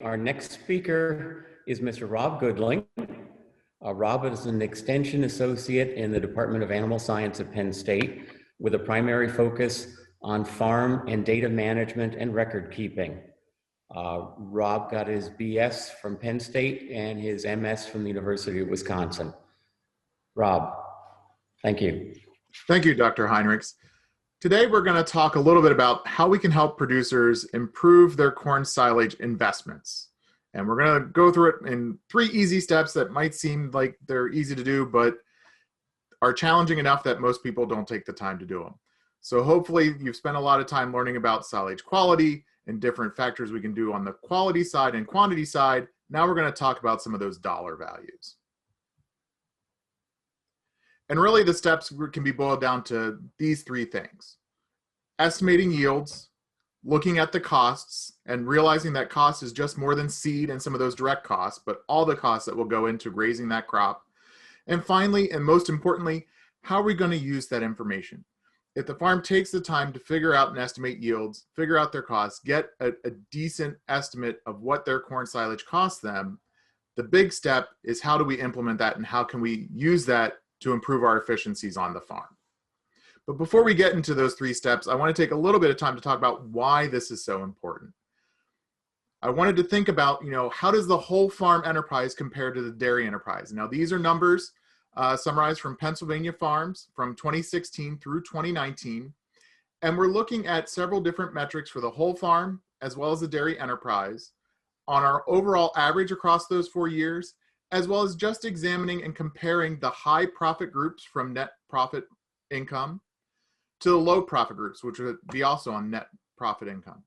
Our next speaker is Mr. Rob Goodling. Rob is an extension associate in the Department of Animal Science at Penn State with a primary focus on farm and data management and record keeping. Rob got his BS from Penn State and his MS from the University of Wisconsin. Rob, thank you. Thank you, Dr. Heinrichs. Today, we're going to talk a little bit about how we can help producers improve their corn silage investments. And we're going to go through it in 3 easy steps that might seem like they're easy to do, but are challenging enough that most people don't take the time to do them. So hopefully you've spent a lot of time learning about silage quality and different factors we can do on the quality side and quantity side. Now we're going to talk about some of those dollar values. And really the steps can be boiled down to these 3 things: estimating yields, looking at the costs, and realizing that cost is just more than seed and some of those direct costs, but all the costs that will go into raising that crop. And finally, and most importantly, how are we going to use that information? If the farm takes the time to figure out and estimate yields, figure out their costs, get a decent estimate of what their corn silage costs them, the big step is how do we implement that and how can we use that to improve our efficiencies on the farm. But before we get into those 3 steps, I want to take a little bit of time to talk about why this is so important. I wanted to think about, how does the whole farm enterprise compare to the dairy enterprise? Now, these are numbers summarized from Pennsylvania Farms from 2016 through 2019. And we're looking at several different metrics for the whole farm as well as the dairy enterprise on our overall average across those 4 years, as well as just examining and comparing the high profit groups from net profit income to the low profit groups, which would be also on net profit income.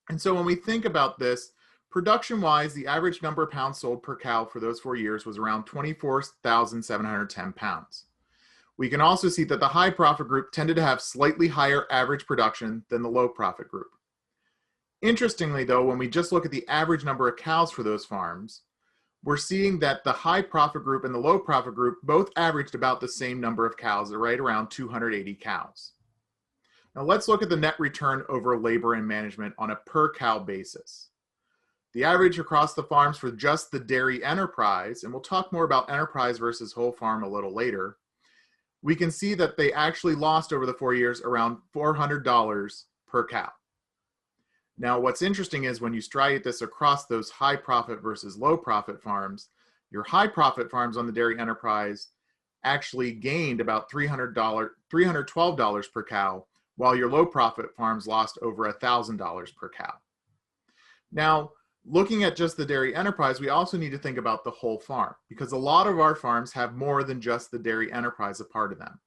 And so when we think about this, production-wise, the average number of pounds sold per cow for those 4 years was around 24,710 pounds. We can also see that the high profit group tended to have slightly higher average production than the low profit group. Interestingly, though, when we just look at the average number of cows for those farms, we're seeing that the high profit group and the low profit group both averaged about the same number of cows, right around 280 cows. Now let's look at the net return over labor and management on a per cow basis. The average across the farms for just the dairy enterprise, and we'll talk more about enterprise versus whole farm a little later, we can see that they actually lost over the 4 years around $400 per cow. Now, what's interesting is when you striate this across those high profit versus low profit farms, your high profit farms on the dairy enterprise actually gained about $312 per cow, while your low profit farms lost over $1,000 per cow. Now, looking at just the dairy enterprise, we also need to think about the whole farm, because a lot of our farms have more than just the dairy enterprise a part of them.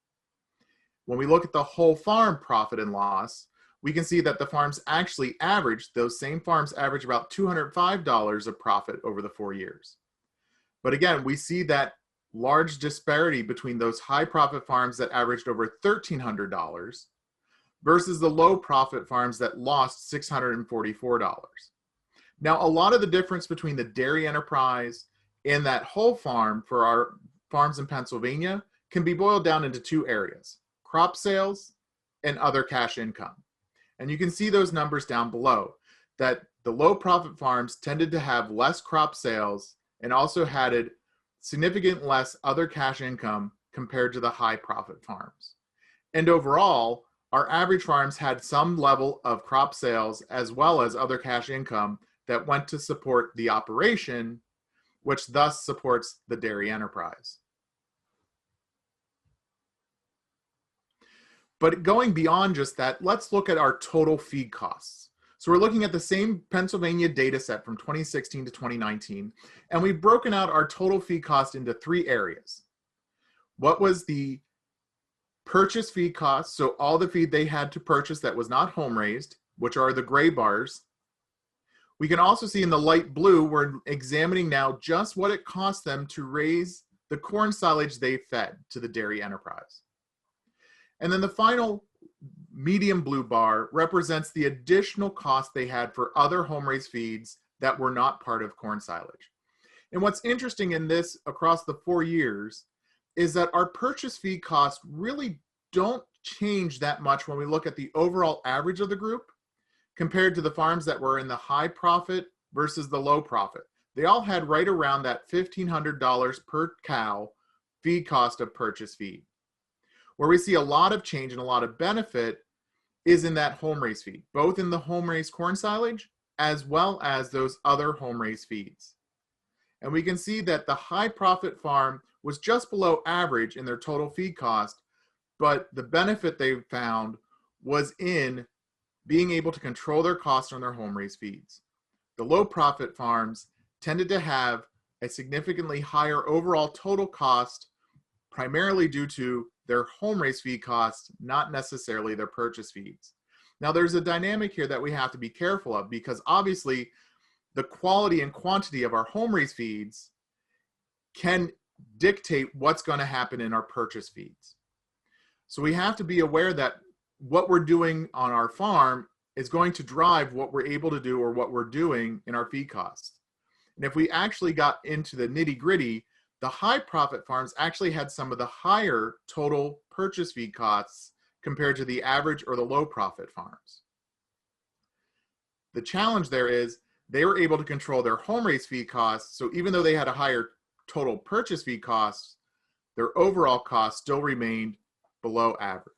When we look at the whole farm profit and loss, we can see that the farms actually averaged, those same farms average about $205 of profit over the 4 years. But again, we see that large disparity between those high profit farms that averaged over $1,300 versus the low profit farms that lost $644. Now, a lot of the difference between the dairy enterprise and that whole farm for our farms in Pennsylvania can be boiled down into 2 areas: crop sales and other cash income. And you can see those numbers down below, that the low profit farms tended to have less crop sales and also had significant less other cash income compared to the high profit farms. And overall, our average farms had some level of crop sales as well as other cash income that went to support the operation, which thus supports the dairy enterprise. But going beyond just that, let's look at our total feed costs. So we're looking at the same Pennsylvania data set from 2016 to 2019, and we've broken out our total feed cost into 3 areas. What was the purchase feed cost, so all the feed they had to purchase that was not home raised, which are the gray bars. We can also see in the light blue, we're examining now just what it cost them to raise the corn silage they fed to the dairy enterprise. And then the final medium blue bar represents the additional cost they had for other home raised feeds that were not part of corn silage. And what's interesting in this across the 4 years is that our purchase feed costs really don't change that much when we look at the overall average of the group compared to the farms that were in the high profit versus the low profit. They all had right around that $1,500 per cow feed cost of purchase feed. Where we see a lot of change and a lot of benefit is in that home raised feed, both in the home raised corn silage as well as those other home raised feeds. And we can see that the high profit farm was just below average in their total feed cost, but the benefit they found was in being able to control their costs on their home raised feeds. The low profit farms tended to have a significantly higher overall total cost, primarily due to their home raised feed costs, not necessarily their purchase feeds. Now there's a dynamic here that we have to be careful of, because obviously the quality and quantity of our home raised feeds can dictate what's going to happen in our purchase feeds. So we have to be aware that what we're doing on our farm is going to drive what we're able to do or what we're doing in our feed costs. And if we actually got into the nitty gritty, the high profit farms actually had some of the higher total purchase feed costs compared to the average or the low profit farms. The challenge there is they were able to control their home raised feed costs. So even though they had a higher total purchase feed costs, their overall costs still remained below average.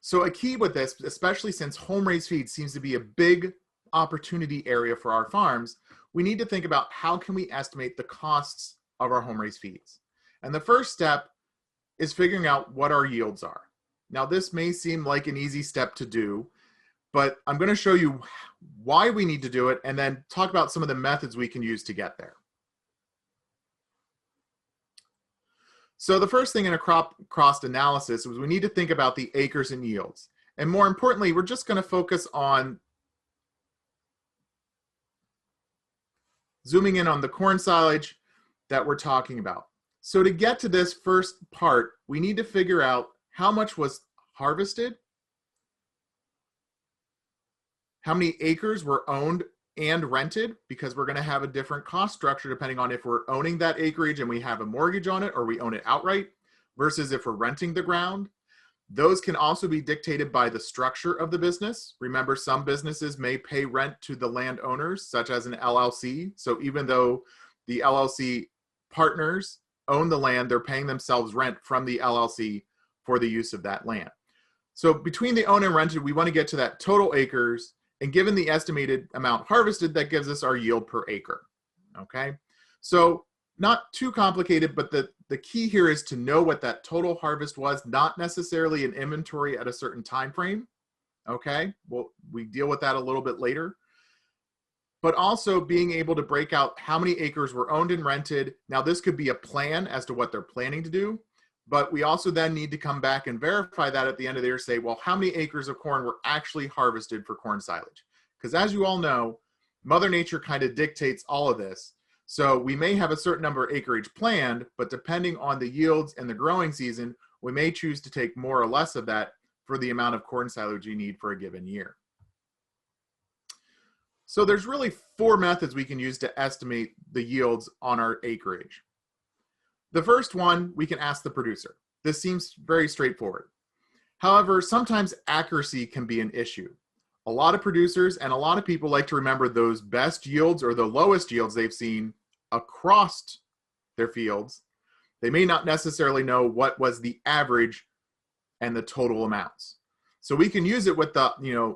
So a key with this, especially since home raised feed seems to be a big opportunity area for our farms, we need to think about how can we estimate the costs of our home raised feeds. And the first step is figuring out what our yields are. Now this may seem like an easy step to do, but I'm going to show you why we need to do it and then talk about some of the methods we can use to get there. So the first thing in a crop cost analysis is we need to think about the acres and yields. And more importantly, we're just going to focus on zooming in on the corn silage that we're talking about. So to get to this first part, we need to figure out how much was harvested, how many acres were owned and rented, because we're going to have a different cost structure depending on if we're owning that acreage and we have a mortgage on it or we own it outright versus if we're renting the ground. Those can also be dictated by the structure of the business. Remember, some businesses may pay rent to the landowners, such as an LLC. So even though the LLC partners own the land, they're paying themselves rent from the LLC for the use of that land. So between the owned and rented, we want to get to that total acres. And given the estimated amount harvested, that gives us our yield per acre, okay? So not too complicated, but the key here is to know what that total harvest was, not necessarily an inventory at a certain time frame, okay? Well, we deal with that a little bit later. But also being able to break out how many acres were owned and rented. Now this could be a plan as to what they're planning to do, but we also then need to come back and verify that at the end of the year, say, well, how many acres of corn were actually harvested for corn silage? Because as you all know, Mother Nature kind of dictates all of this. So we may have a certain number of acreage planned, but depending on the yields and the growing season, we may choose to take more or less of that for the amount of corn silage you need for a given year. So there's really 4 methods we can use to estimate the yields on our acreage. The first one, we can ask the producer. This seems very straightforward. However, sometimes accuracy can be an issue. A lot of producers and a lot of people like to remember those best yields or the lowest yields they've seen across their fields. They may not necessarily know what was the average and the total amounts. So we can use it with the,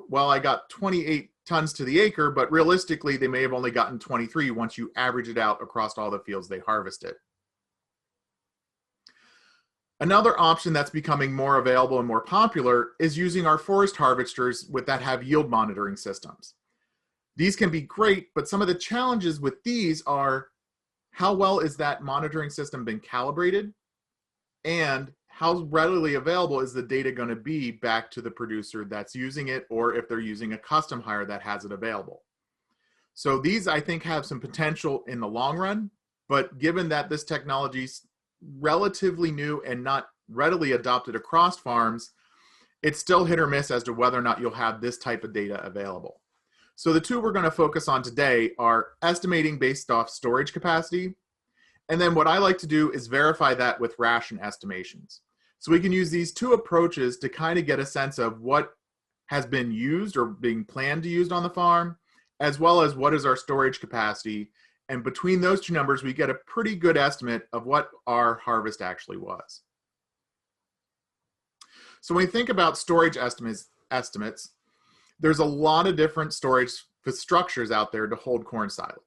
well, I got 28 tons to the acre, but realistically, they may have only gotten 23 once you average it out across all the fields they harvested. Another option that's becoming more available and more popular is using our forest harvesters that have yield monitoring systems. These can be great, but some of the challenges with these are how well is that monitoring system been calibrated, and how readily available is the data going to be back to the producer that's using it, or if they're using a custom hire that has it available. So these, I think, have some potential in the long run, but given that this technology is relatively new and not readily adopted across farms, it's still hit or miss as to whether or not you'll have this type of data available. So the 2 we're going to focus on today are estimating based off storage capacity, and then what I like to do is verify that with ration estimations. So we can use these 2 approaches to kind of get a sense of what has been used or being planned to used on the farm, as well as what is our storage capacity. And between those two numbers, we get a pretty good estimate of what our harvest actually was. So when we think about storage estimates, there's a lot of different storage structures out there to hold corn silage.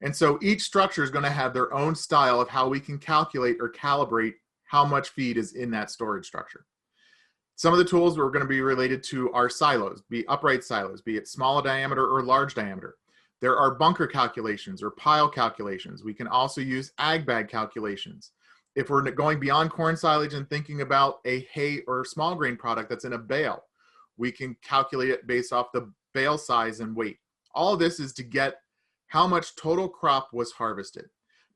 And so each structure is going to have their own style of how we can calculate or calibrate how much feed is in that storage structure. Some of the tools are going to be related to our silos, be upright silos, be it small diameter or large diameter. There are bunker calculations or pile calculations. We can also use ag bag calculations. If we're going beyond corn silage and thinking about a hay or small grain product that's in a bale, we can calculate it based off the bale size and weight. All of this is to get how much total crop was harvested.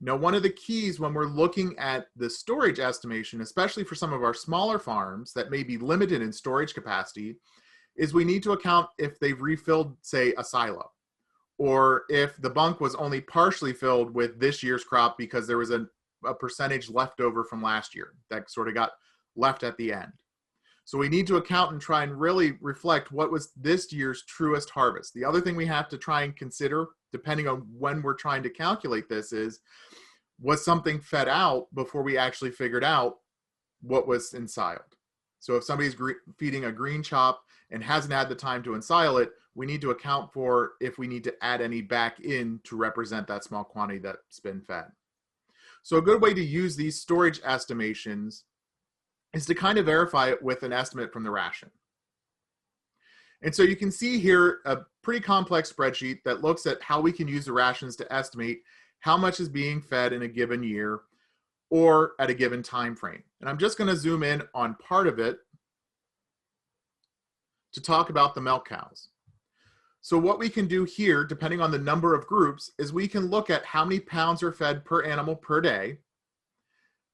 Now, one of the keys when we're looking at the storage estimation, especially for some of our smaller farms that may be limited in storage capacity, is we need to account if they've refilled, say, a silo, or if the bunk was only partially filled with this year's crop because there was a percentage left over from last year that sort of got left at the end. So we need to account and try and really reflect what was this year's truest harvest. The other thing we have to try and consider, depending on when we're trying to calculate this, is was something fed out before we actually figured out what was ensiled. So if somebody's feeding a green chop and hasn't had the time to ensile it, we need to account for if we need to add any back in to represent that small quantity that's been fed. So a good way to use these storage estimations is to kind of verify it with an estimate from the ration. And so you can see here a pretty complex spreadsheet that looks at how we can use the rations to estimate how much is being fed in a given year or at a given time frame. And I'm just going to zoom in on part of it to talk about the milk cows. So what we can do here, depending on the number of groups, is we can look at how many pounds are fed per animal per day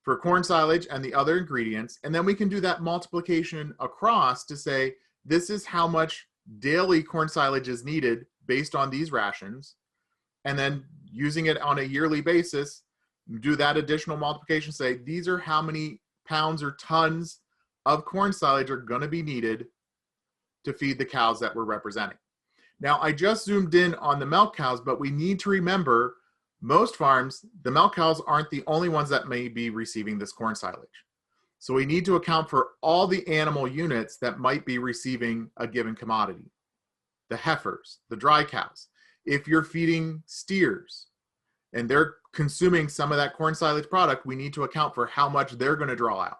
for corn silage and the other ingredients, and then we can do that multiplication across to say this is how much daily corn silage is needed based on these rations, and then using it on a yearly basis, do that additional multiplication, say these are how many pounds or tons of corn silage are going to be needed to feed the cows that we're representing. Now, I just zoomed in on the milk cows, but we need to remember most farms, the milk cows aren't the only ones that may be receiving this corn silage. So we need to account for all the animal units that might be receiving a given commodity. The heifers, the dry cows. If you're feeding steers and they're consuming some of that corn silage product, we need to account for how much they're going to draw out.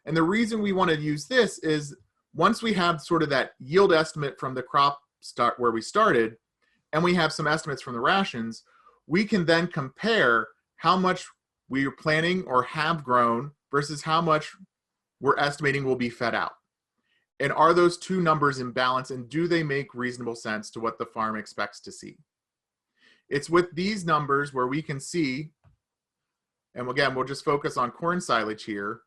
And the reason we want to use this is once we have sort of that yield estimate from the crop start where we started, and we have some estimates from the rations, we can then compare how much we are planning or have grown versus how much we're estimating will be fed out. And are those two numbers in balance, and do they make reasonable sense to what the farm expects to see? It's with these numbers where we can see, and again, we'll just focus on corn silage here,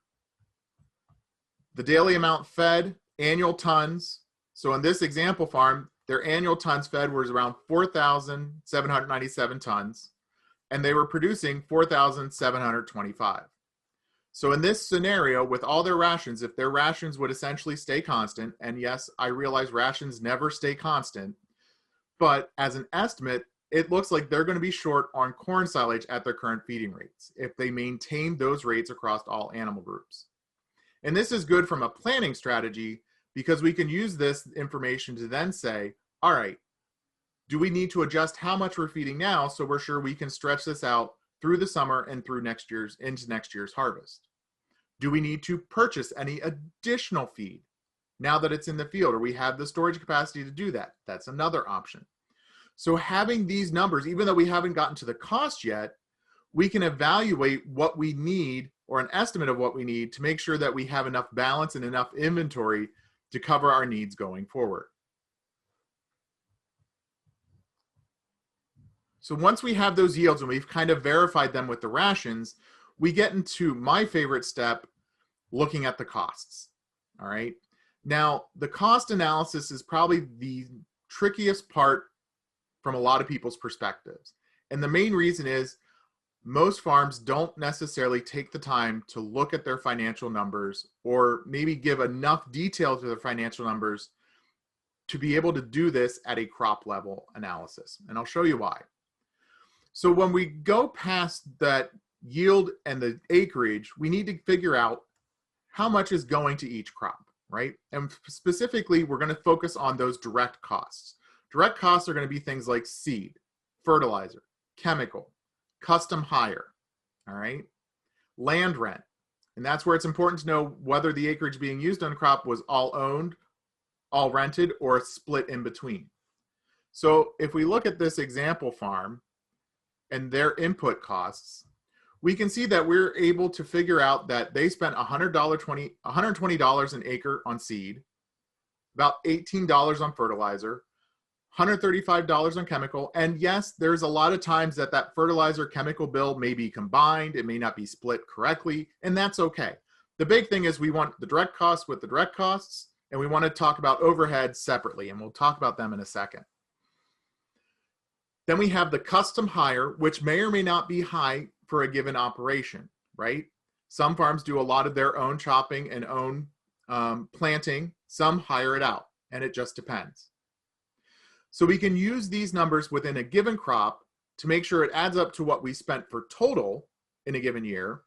the daily amount fed, annual tons. So in this example farm, their annual tons fed was around 4,797 tons, and they were producing 4,725. So in this scenario, with all their rations, if their rations would essentially stay constant, and yes, I realize rations never stay constant, but as an estimate, it looks like they're going to be short on corn silage at their current feeding rates if they maintain those rates across all animal groups. And this is good from a planning strategy because we can use this information to then say, all right, do we need to adjust how much we're feeding now so we're sure we can stretch this out through the summer and through into next year's harvest? Do we need to purchase any additional feed now that it's in the field, or we have the storage capacity to do that? That's another option. So having these numbers, even though we haven't gotten to the cost yet, we can evaluate what we need or an estimate of what we need to make sure that we have enough balance and enough inventory to cover our needs going forward. So once we have those yields and we've kind of verified them with the rations, we get into my favorite step, looking at the costs. All right. Now, the cost analysis is probably the trickiest part from a lot of people's perspectives. And the main reason is most farms don't necessarily take the time to look at their financial numbers or maybe give enough detail to their financial numbers to be able to do this at a crop level analysis. And I'll show you why. So when we go past that yield and the acreage, we need to figure out how much is going to each crop, right? And specifically, we're going to focus on those direct costs. Direct costs are going to be things like seed, fertilizer, chemical, custom hire, all right? Land rent. And that's where it's important to know whether the acreage being used on crop was all owned, all rented, or split in between. So if we look at this example farm and their input costs, we can see that we're able to figure out that they spent $120 an acre on seed, about $18 on fertilizer, $135 on chemical. And yes, there's a lot of times that that fertilizer chemical bill may be combined. It may not be split correctly, and that's okay. The big thing is we want the direct costs with the direct costs, and we want to talk about overhead separately, and we'll talk about them in a second. Then we have the custom hire, which may or may not be high for a given operation, right? Some farms do a lot of their own chopping and own planting. Some hire it out, and it just depends. So we can use these numbers within a given crop to make sure it adds up to what we spent for total in a given year.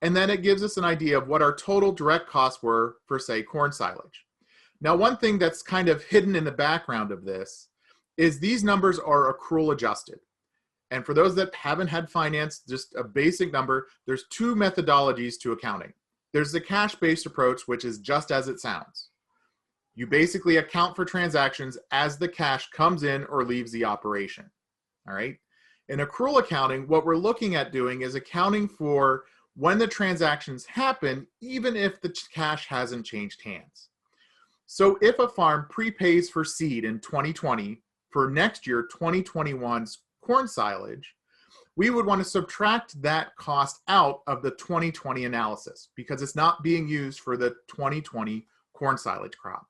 And then it gives us an idea of what our total direct costs were for, say, corn silage. Now, one thing that's kind of hidden in the background of this is these numbers are accrual adjusted. And for those that haven't had finance, just a basic number, there's two methodologies to accounting. There's the cash-based approach, which is just as it sounds. You basically account for transactions as the cash comes in or leaves the operation, all right? In accrual accounting, what we're looking at doing is accounting for when the transactions happen, even if the cash hasn't changed hands. So if a farm prepays for seed in 2020 for next year, 2021's corn silage, we would want to subtract that cost out of the 2020 analysis because it's not being used for the 2020 corn silage crop.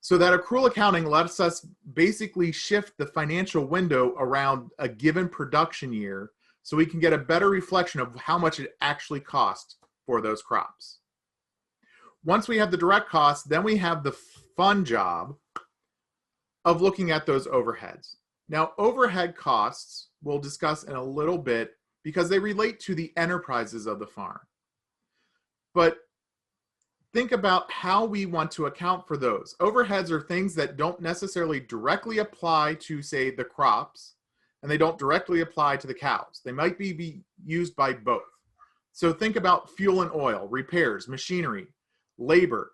So that accrual accounting lets us basically shift the financial window around a given production year so we can get a better reflection of how much it actually cost for those crops. Once we have the direct costs, then we have the fun job of looking at those overheads. Now, overhead costs we'll discuss in a little bit because they relate to the enterprises of the farm. But think about how we want to account for those. Overheads are things that don't necessarily directly apply to, say, the crops, and they don't directly apply to the cows. They might be used by both. So think about fuel and oil, repairs, machinery, labor.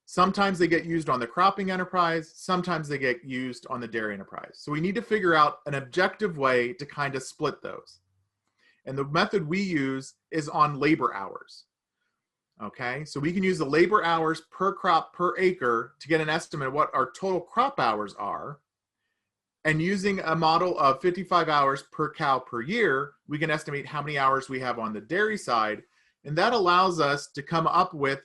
Sometimes they get used on the cropping enterprise, sometimes they get used on the dairy enterprise. So we need to figure out an objective way to kind of split those. And the method we use is on labor hours. Okay, so we can use the labor hours per crop per acre to get an estimate of what our total crop hours are. And using a model of 55 hours per cow per year, we can estimate how many hours we have on the dairy side. And that allows us to come up with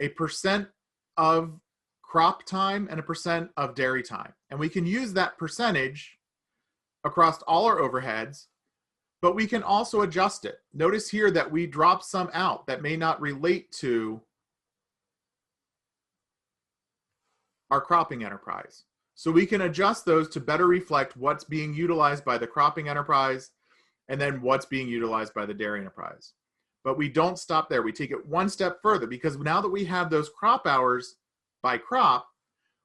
a percent of crop time and a percent of dairy time. And we can use that percentage across all our overheads, but we can also adjust it. Notice here that we drop some out that may not relate to our cropping enterprise. So we can adjust those to better reflect what's being utilized by the cropping enterprise and then what's being utilized by the dairy enterprise. But we don't stop there. We take it one step further because now that we have those crop hours by crop,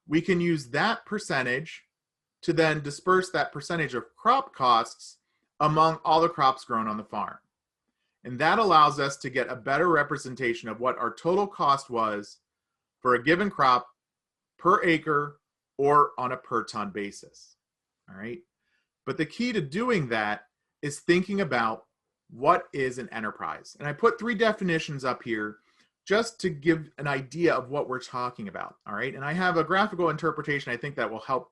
we can use that percentage to then disperse that percentage of crop costs among all the crops grown on the farm. And that allows us to get a better representation of what our total cost was for a given crop per acre or on a per ton basis. All right. But the key to doing that is thinking about what is an enterprise. And I put 3 definitions up here just to give an idea of what we're talking about. All right. And I have a graphical interpretation I think that will help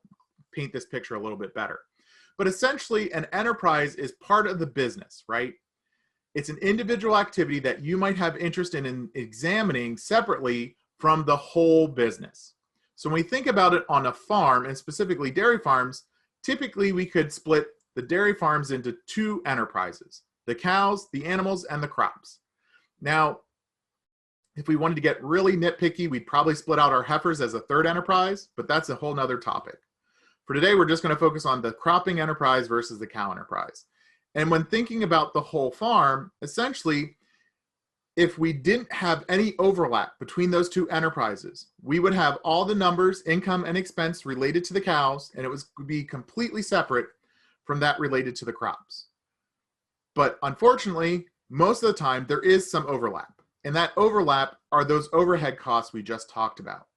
paint this picture a little bit better. But essentially, an enterprise is part of the business, right? It's an individual activity that you might have interest in examining separately from the whole business. So when we think about it on a farm, and specifically dairy farms, typically we could split the dairy farms into 2 enterprises: the cows, the animals, and the crops. Now, If we wanted to get really nitpicky, we'd probably split out our heifers as a third enterprise, but that's a whole nother topic. For today, we're just going to focus on the cropping enterprise versus the cow enterprise. And when thinking about the whole farm, essentially, if we didn't have any overlap between those two enterprises, we would have all the numbers, income and expense related to the cows, and it would be completely separate from that related to the crops. But unfortunately, most of the time, there is some overlap. And that overlap are those overhead costs we just talked about.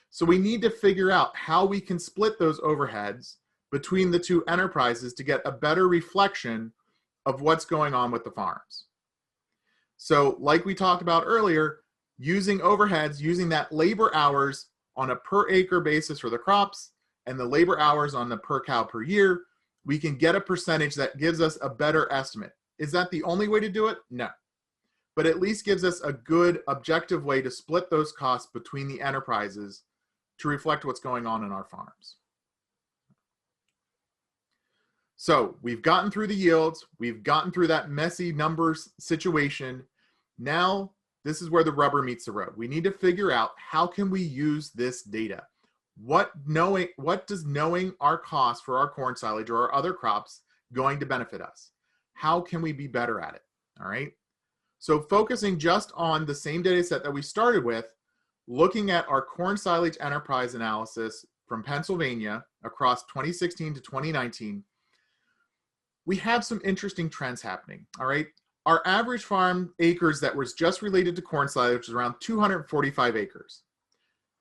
So we need to figure out how we can split those overheads between the two enterprises to get a better reflection of what's going on with the farms. So like we talked about earlier, using overheads, using that labor hours on a per acre basis for the crops and the labor hours on the per cow per year, we can get a percentage that gives us a better estimate. Is that the only way to do it? No. But at least gives us a good objective way to split those costs between the enterprises to reflect what's going on in our farms. So we've gotten through the yields, we've gotten through that messy numbers situation. Now this is where the rubber meets the road. We need to figure out how can we use this data? What does knowing our costs for our corn silage or our other crops going to benefit us? How can we be better at it? All right. So focusing just on the same data set that we started with, looking at our corn silage enterprise analysis from Pennsylvania across 2016 to 2019, we have some interesting trends happening, all right? Our average farm acres that was just related to corn silage was around 245 acres.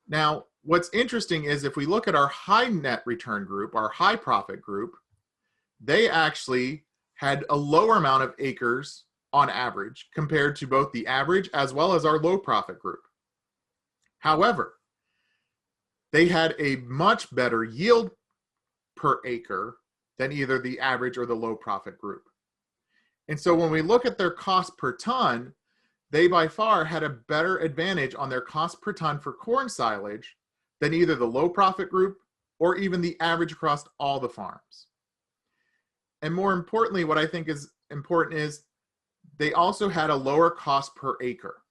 Now, what's interesting is if we look at our high net return group, our high profit group, they actually had a lower amount of acres on average compared to both the average as well as our low profit group. However, they had a much better yield per acre than either the average or the low profit group. And so when we look at their cost per ton, they by far had a better advantage on their cost per ton for corn silage than either the low profit group or even the average across all the farms. And more importantly, what I think is important is they also had a lower cost per acre.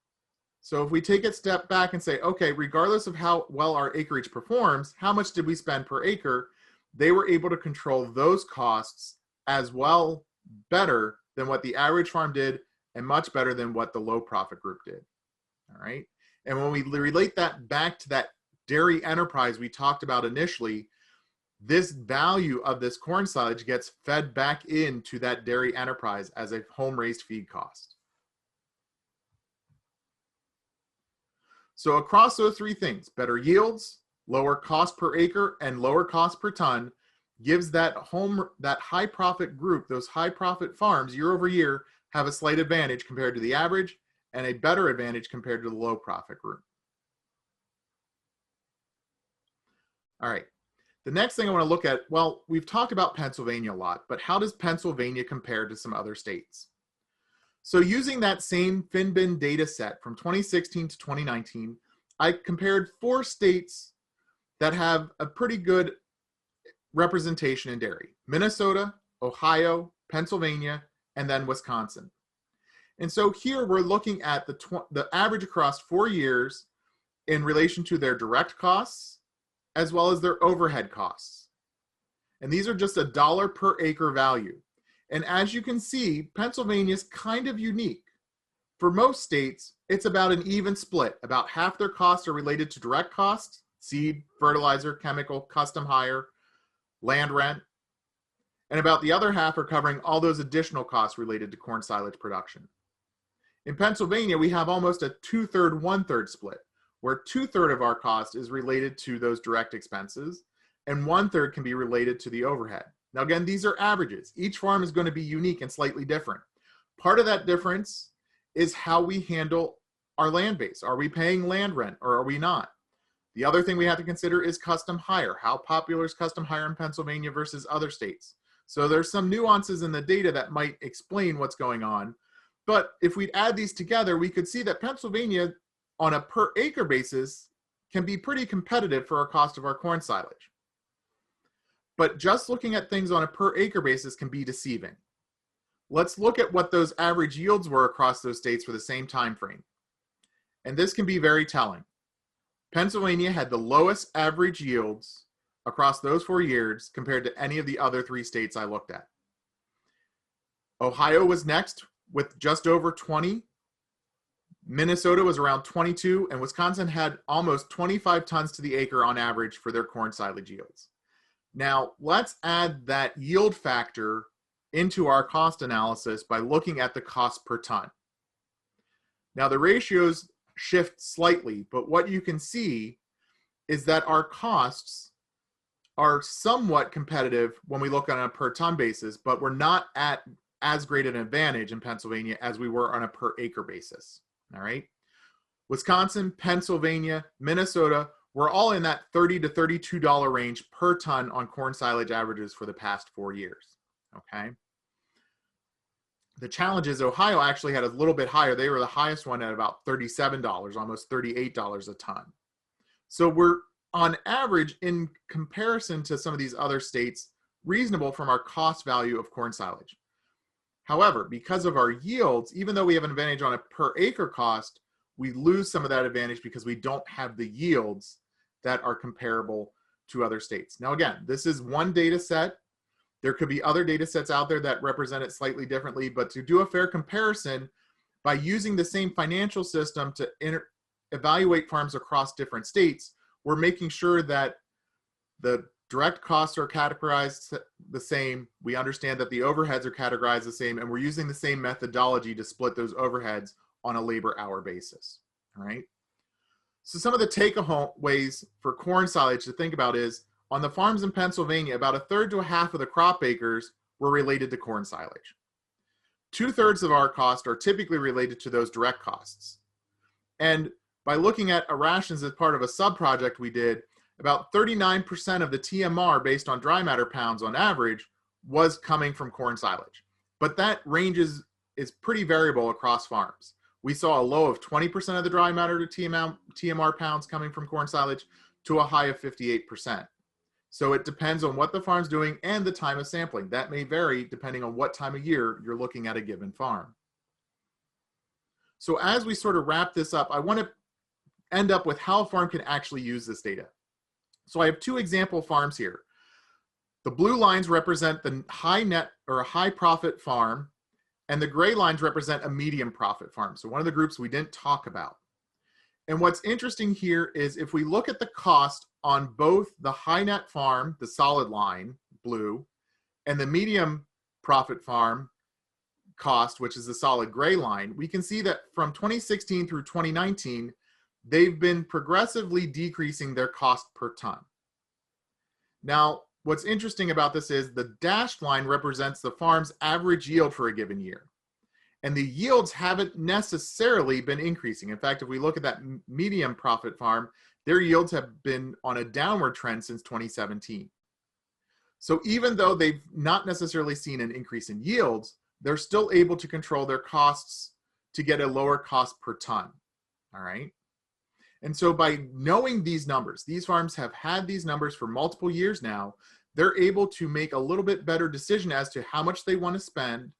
So if we take a step back and say, okay, regardless of how well our acreage performs, how much did we spend per acre? They were able to control those costs as well better than what the average farm did and much better than what the low profit group did. All right. And when we relate that back to that dairy enterprise we talked about initially, this value of this corn silage gets fed back into that dairy enterprise as a home raised feed cost. So across those three things, better yields, lower cost per acre, and lower cost per ton gives that high profit group, those high profit farms year over year have a slight advantage compared to the average and a better advantage compared to the low profit group. All right. The next thing I want to look at, well, we've talked about Pennsylvania a lot, but how does Pennsylvania compare to some other states? So using that same FinBin data set from 2016 to 2019, I compared 4 states that have a pretty good representation in dairy: Minnesota, Ohio, Pennsylvania, and then Wisconsin. And so here we're looking at the average across 4 years in relation to their direct costs as well as their overhead costs. And these are just $1 per acre value. And as you can see, Pennsylvania is kind of unique. For most states, it's about an even split. About half their costs are related to direct costs: seed, fertilizer, chemical, custom hire, land rent. And about the other half are covering all those additional costs related to corn silage production. In Pennsylvania, we have almost a 2/3, 1/3 split, where 2/3 of our cost is related to those direct expenses and 1/3 can be related to the overhead. Now, again, these are averages. Each farm is going to be unique and slightly different. Part of that difference is how we handle our land base. Are we paying land rent or are we not? The other thing we have to consider is custom hire. How popular is custom hire in Pennsylvania versus other states? So there's some nuances in the data that might explain what's going on. But if we add these together, we could see that Pennsylvania on a per acre basis can be pretty competitive for our cost of our corn silage. But just looking at things on a per acre basis can be deceiving. Let's look at what those average yields were across those states for the same time frame. And this can be very telling. Pennsylvania had the lowest average yields across those 4 years compared to any of the other 3 states I looked at. Ohio was next with just over 20. Minnesota was around 22, and Wisconsin had almost 25 tons to the acre on average for their corn silage yields. Now, let's add that yield factor into our cost analysis by looking at the cost per ton. Now, the ratios shift slightly, but what you can see is that our costs are somewhat competitive when we look on a per ton basis, but we're not at as great an advantage in Pennsylvania as we were on a per acre basis. All right. Wisconsin, Pennsylvania, Minnesota, we're all in that $30 to $32 range per ton on corn silage averages for the past 4 years. Okay. The challenge is Ohio actually had a little bit higher. They were the highest one at about $37, almost $38 a ton. So we're on average, in comparison to some of these other states, reasonable from our cost value of corn silage. However, because of our yields, even though we have an advantage on a per acre cost, we lose some of that advantage because we don't have the yields that are comparable to other states. Now, again, this is one data set. There could be other data sets out there that represent it slightly differently, but to do a fair comparison, by using the same financial system to evaluate farms across different states, we're making sure that the direct costs are categorized the same. We understand that the overheads are categorized the same, and we're using the same methodology to split those overheads on a labor hour basis. All right. So some of the takeaways for corn silage to think about is, on the farms in Pennsylvania, about 1/3 to 1/2 of the crop acres were related to corn silage. 2/3 of our costs are typically related to those direct costs. And by looking at rations as part of a sub-project we did, about 39% of the TMR based on dry matter pounds on average was coming from corn silage. But that range is pretty variable across farms. We saw a low of 20% of the dry matter to TMR pounds coming from corn silage to a high of 58%. So it depends on what the farm's doing and the time of sampling. That may vary depending on what time of year you're looking at a given farm. So as we sort of wrap this up, I want to end up with how a farm can actually use this data. So I have 2 example farms here. The blue lines represent the high net or a high profit farm, and the gray lines represent a medium profit farm. So one of the groups we didn't talk about. And what's interesting here is if we look at the cost on both the high net farm, the solid line, blue, and the medium profit farm cost, which is the solid gray line, we can see that from 2016 through 2019, they've been progressively decreasing their cost per ton. Now, what's interesting about this is the dashed line represents the farm's average yield for a given year. And the yields haven't necessarily been increasing. In fact, if we look at that medium profit farm, their yields have been on a downward trend since 2017. So even though they've not necessarily seen an increase in yields, they're still able to control their costs to get a lower cost per ton. All right. And so by knowing these numbers, these farms have had these numbers for multiple years now, they're able to make a little bit better decision as to how much they want to spend,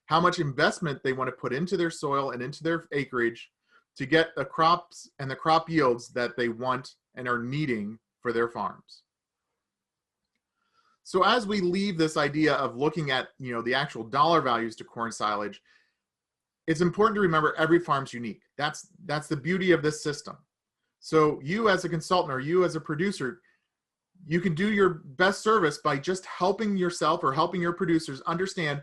how much investment they want to put into their soil and into their acreage to get the crops and the crop yields that they want and are needing for their farms. So as we leave this idea of looking at, the actual dollar values to corn silage, it's important to remember every farm's unique. That's the beauty of this system. So you as a consultant or you as a producer, you can do your best service by just helping yourself or helping your producers understand,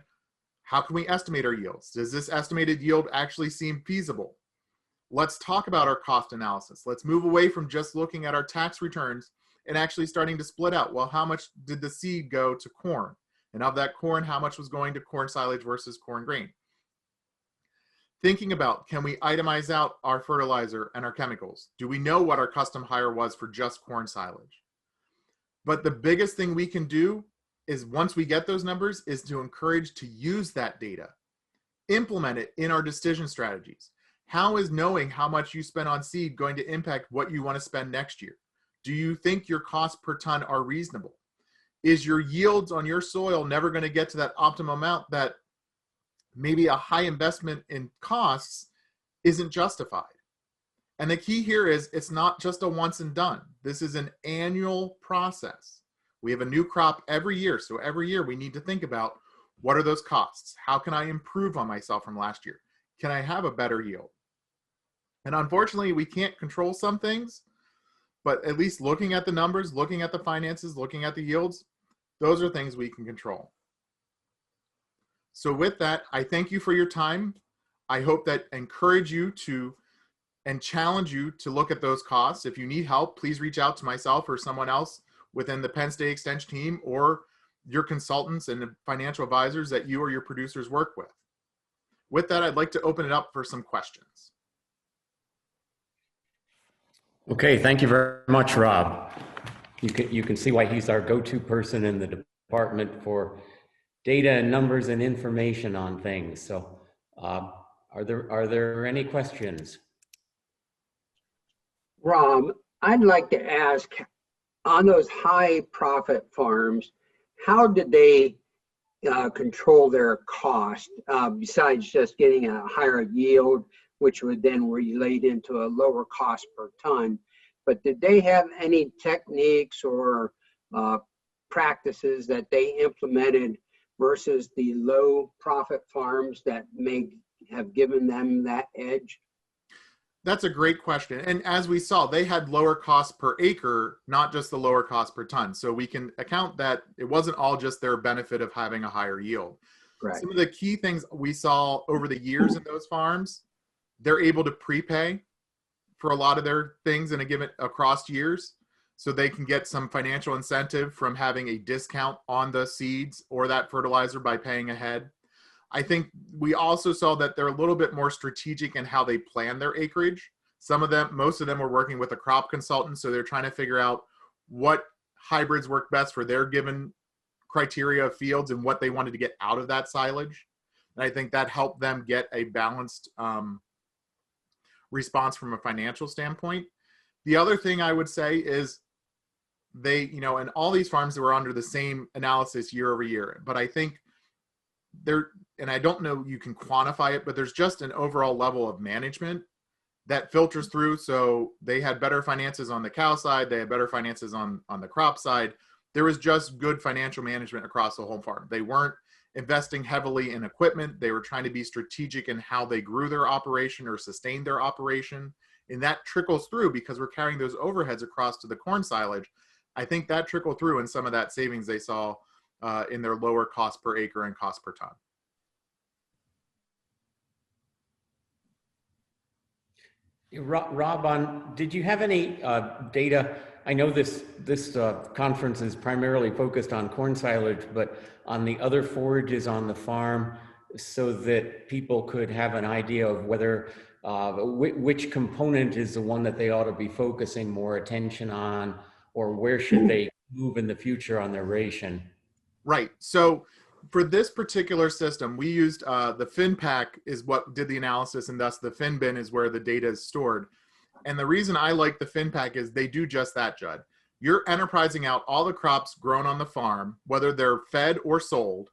how can we estimate our yields? Does this estimated yield actually seem feasible? Let's talk about our cost analysis. Let's move away from just looking at our tax returns and actually starting to split out, well, how much did the seed go to corn? And of that corn, how much was going to corn silage versus corn grain? Thinking about, can we itemize out our fertilizer and our chemicals? Do we know what our custom hire was for just corn silage? But the biggest thing we can do is, once we get those numbers, is to encourage to use that data, implement it in our decision strategies. How is knowing how much you spend on seed going to impact what you want to spend next year? Do you think your costs per ton are reasonable? Is your yields on your soil never going to get to that optimum amount that maybe a high investment in costs isn't justified? And the key here is it's not just a once and done. This is an annual process. We have a new crop every year. So every year we need to think about, what are those costs? How can I improve on myself from last year? Can I have a better yield? And unfortunately, we can't control some things, but at least looking at the numbers, looking at the finances, looking at the yields, those are things we can control. So with that, I thank you for your time. I hope that encourage you to and challenge you to look at those costs. If you need help, please reach out to myself or someone else within the Penn State Extension team, or your consultants and financial advisors that you or your producers work with. With that, I'd like to open it up for some questions. Okay, thank you very much, Rob. You can see why he's our go-to person in the department for data and numbers and information on things. So are there any questions? Rob, I'd like to ask, on those high profit farms, how did they control their cost besides just getting a higher yield, which would then relate into a lower cost per ton? But did they have any techniques or practices that they implemented versus the low profit farms that may have given them that edge? That's a great question. And as we saw, they had lower cost per acre, not just the lower cost per ton. So we can account that it wasn't all just their benefit of having a higher yield. Right. Some of the key things we saw over the years in those farms, they're able to prepay for a lot of their things in a given across years. So they can get some financial incentive from having a discount on the seeds or that fertilizer by paying ahead. I think we also saw that they're a little bit more strategic in how they plan their acreage. Most of them were working with a crop consultant, so they're trying to figure out what hybrids work best for their given criteria of fields and what they wanted to get out of that silage. And I think that helped them get a balanced response from a financial standpoint. The other thing I would say is they, and all these farms were under the same analysis year over year, but I think and I don't know you can quantify it, but there's just an overall level of management that filters through. So they had better finances on the cow side, they had better finances on the crop side. There was just good financial management across the whole farm. They weren't investing heavily in equipment. They were trying to be strategic in how they grew their operation or sustained their operation. And that trickles through because we're carrying those overheads across to the corn silage. I think that trickled through in some of that savings they saw in their lower cost per acre and cost per ton. Rob, did you have any data? I know this conference is primarily focused on corn silage, but on the other forages on the farm, so that people could have an idea of whether which component is the one that they ought to be focusing more attention on, or where should they move in the future on their ration? Right. So for this particular system, we used the FinPack is what did the analysis, and thus the FinBin is where the data is stored. And the reason I like the FinPack is they do just that, Judd. You're enterprising out all the crops grown on the farm, whether they're fed or sold,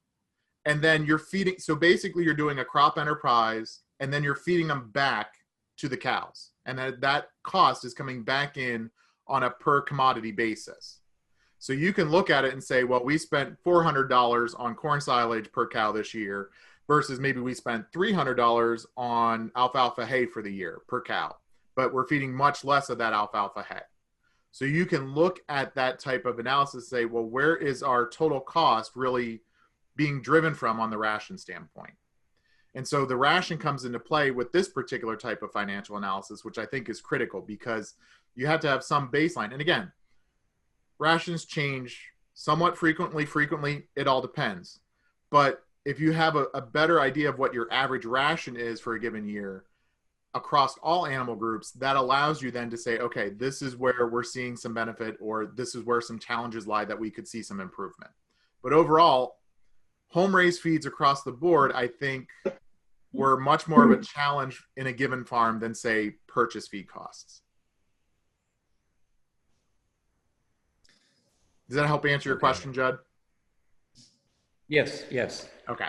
and then you're feeding. So basically you're doing a crop enterprise, and then you're feeding them back to the cows. And that cost is coming back in on a per commodity basis. So you can look at it and say, well, we spent $400 on corn silage per cow this year versus maybe we spent $300 on alfalfa hay for the year per cow, but we're feeding much less of that alfalfa hay. So you can look at that type of analysis and say, well, where is our total cost really being driven from on the ration standpoint? And so the ration comes into play with this particular type of financial analysis, which I think is critical because you have to have some baseline. And again, rations change somewhat frequently, it all depends. But if you have a better idea of what your average ration is for a given year across all animal groups, that allows you then to say, okay, this is where we're seeing some benefit, or this is where some challenges lie that we could see some improvement. But overall, home raised feeds across the board, I think, were much more of a challenge in a given farm than, say, purchase feed costs. Does that help answer your question, Judd? Yes, yes. Okay.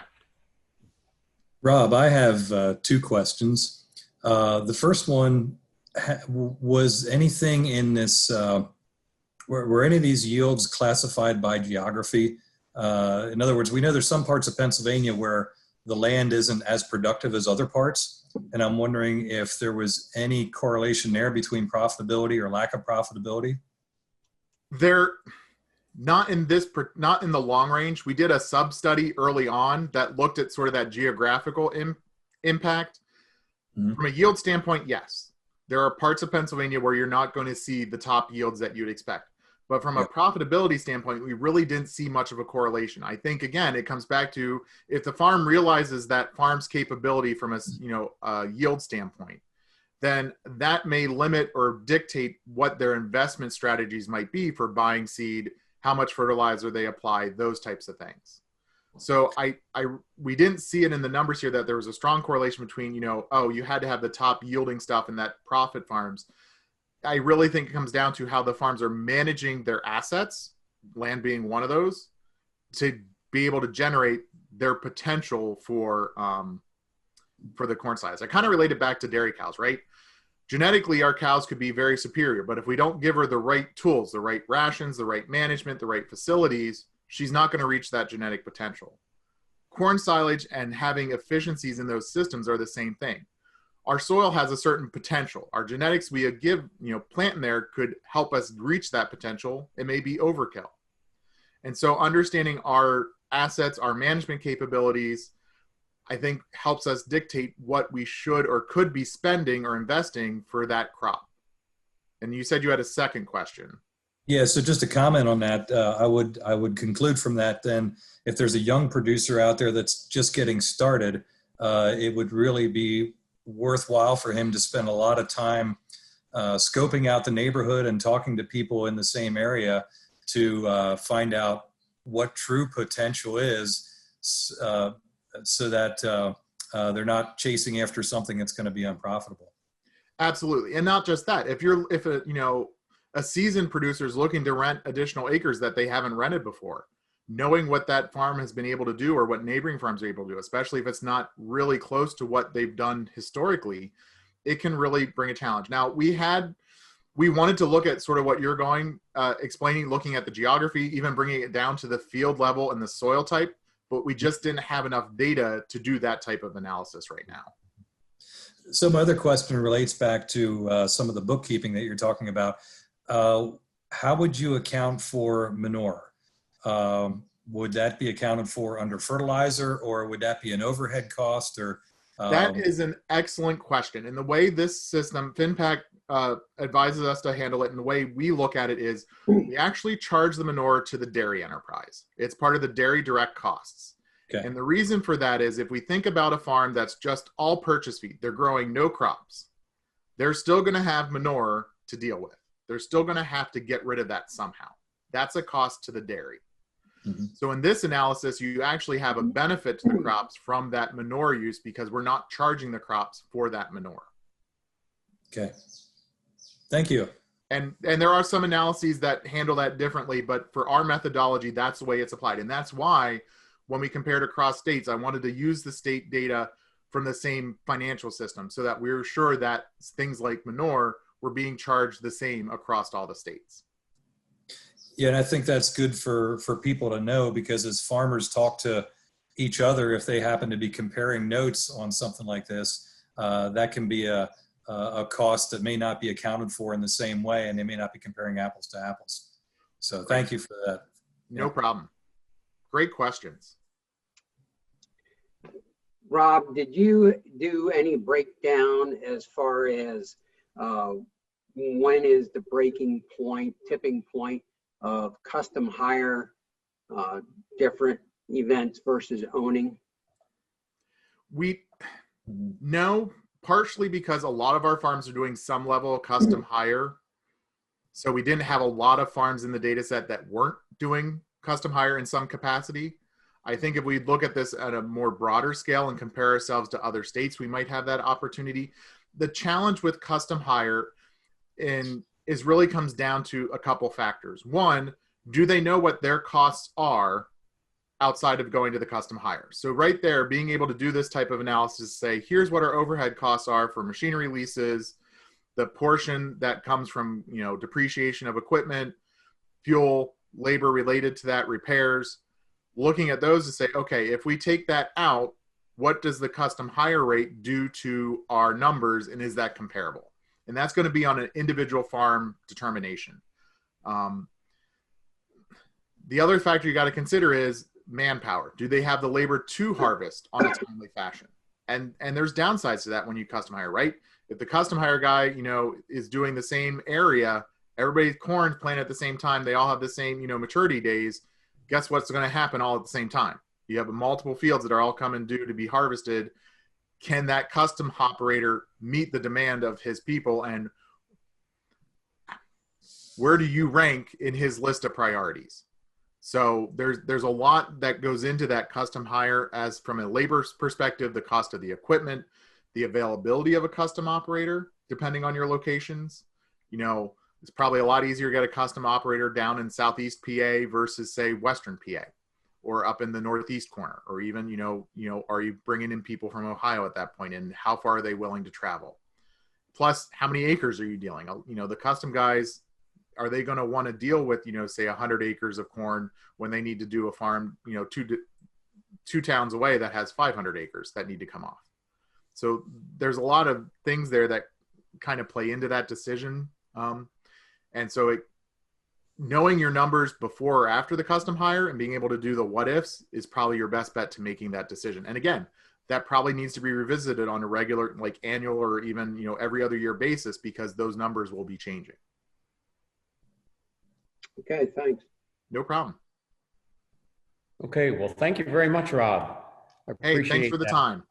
Rob, I have two questions. The first one, was anything in this, were any of these yields classified by geography? In other words, we know there's some parts of Pennsylvania where the land isn't as productive as other parts. And I'm wondering if there was any correlation there between profitability or lack of profitability. There, not in the long range. We did a sub study early on that looked at sort of that geographical impact. Mm-hmm. From a yield standpoint, yes, there are parts of Pennsylvania where you're not going to see the top yields that you'd expect. But from a profitability standpoint, we really didn't see much of a correlation. I think, again, it comes back to if the farm realizes that farm's capability from a yield standpoint, then that may limit or dictate what their investment strategies might be for buying seed, how much fertilizer they apply, those types of things. So we didn't see it in the numbers here that there was a strong correlation between, you had to have the top yielding stuff in that profit farms. I really think it comes down to how the farms are managing their assets, land being one of those, to be able to generate their potential for the corn size. I kind of relate it back to dairy cows, right? Genetically, our cows could be very superior, but if we don't give her the right tools, the right rations, the right management, the right facilities, she's not going to reach that genetic potential. Corn silage and having efficiencies in those systems are the same thing. Our soil has a certain potential. Our genetics we plant in there could help us reach that potential. It may be overkill. And so understanding our assets, our management capabilities, I think helps us dictate what we should or could be spending or investing for that crop. And you said you had a second question. Yeah, so just to comment on that, I would conclude from that then, if there's a young producer out there that's just getting started, it would really be worthwhile for him to spend a lot of time scoping out the neighborhood and talking to people in the same area to find out what true potential is, so that they're not chasing after something that's going to be unprofitable. Absolutely. And not just that. If a seasoned producer is looking to rent additional acres that they haven't rented before, knowing what that farm has been able to do or what neighboring farms are able to do, especially if it's not really close to what they've done historically, it can really bring a challenge. Now, we wanted to look at sort of what you're explaining, looking at the geography, even bringing it down to the field level and the soil type, but we just didn't have enough data to do that type of analysis right now. So my other question relates back to some of the bookkeeping that you're talking about. How would you account for manure? Would that be accounted for under fertilizer, or would that be an overhead cost? Or that is an excellent question. And the way this system, FinPac, advises us to handle it, and the way we look at it is we actually charge the manure to the dairy enterprise. It's part of the dairy direct costs. Okay. And the reason for that is if we think about a farm that's just all purchase feed, they're growing no crops, they're still going to have manure to deal with. They're still going to have to get rid of that somehow. That's a cost to the dairy. Mm-hmm. So in this analysis, you actually have a benefit to the crops from that manure use because we're not charging the crops for that manure. Okay. Thank you. And there are some analyses that handle that differently, but for our methodology, that's the way it's applied. And that's why when we compared across states, I wanted to use the state data from the same financial system so that we were sure that things like manure were being charged the same across all the states. Yeah, and I think that's good for people to know, because as farmers talk to each other, if they happen to be comparing notes on something like this, that can be a cost that may not be accounted for in the same way, and they may not be comparing apples to apples. So thank you for that. No problem. Great questions. Rob, did you do any breakdown as far as when is the tipping point of custom hire, different events versus owning? No, partially because a lot of our farms are doing some level of custom hire. So we didn't have a lot of farms in the data set that weren't doing custom hire in some capacity. I think if we look at this at a more broader scale and compare ourselves to other states, we might have that opportunity. The challenge with custom hire really comes down to a couple factors. One, do they know what their costs are outside of going to the custom hire? So right there, being able to do this type of analysis, say, here's what our overhead costs are for machinery leases, the portion that comes from, you know, depreciation of equipment, fuel, labor related to that, repairs, looking at those to say, okay, if we take that out, what does the custom hire rate do to our numbers, and is that comparable? And that's going to be on an individual farm determination. The other factor you got to consider is manpower. Do they have the labor to harvest on a timely fashion? And there's downsides to that when you custom hire, right? If the custom hire guy, you know, is doing the same area, everybody's corn's planted at the same time, they all have the same, you know, maturity days. Guess what's going to happen all at the same time? You have multiple fields that are all coming due to be harvested. Can that custom operator meet the demand of his people, and where do you rank in his list of priorities? So there's a lot that goes into that custom hire, as from a labor perspective, the cost of the equipment, the availability of a custom operator, depending on your locations. You know, it's probably a lot easier to get a custom operator down in Southeast PA versus, say, Western PA, or up in the Northeast corner, or even, you know, are you bringing in people from Ohio at that point, and how far are they willing to travel? Plus, how many acres are you dealing? You know, the custom guys, are they going to want to deal with, you know, say 100 acres of corn when they need to do a farm, you know, two towns away that has 500 acres that need to come off? So there's a lot of things there that kind of play into that decision. And so knowing your numbers before or after the custom hire and being able to do the what ifs is probably your best bet to making that decision. And again, that probably needs to be revisited on a regular, like annual, or even, you know, every other year basis, because those numbers will be changing. Okay, thanks. No problem. Okay, well, thank you very much, Rob. I Hey, thanks appreciate for the that. time.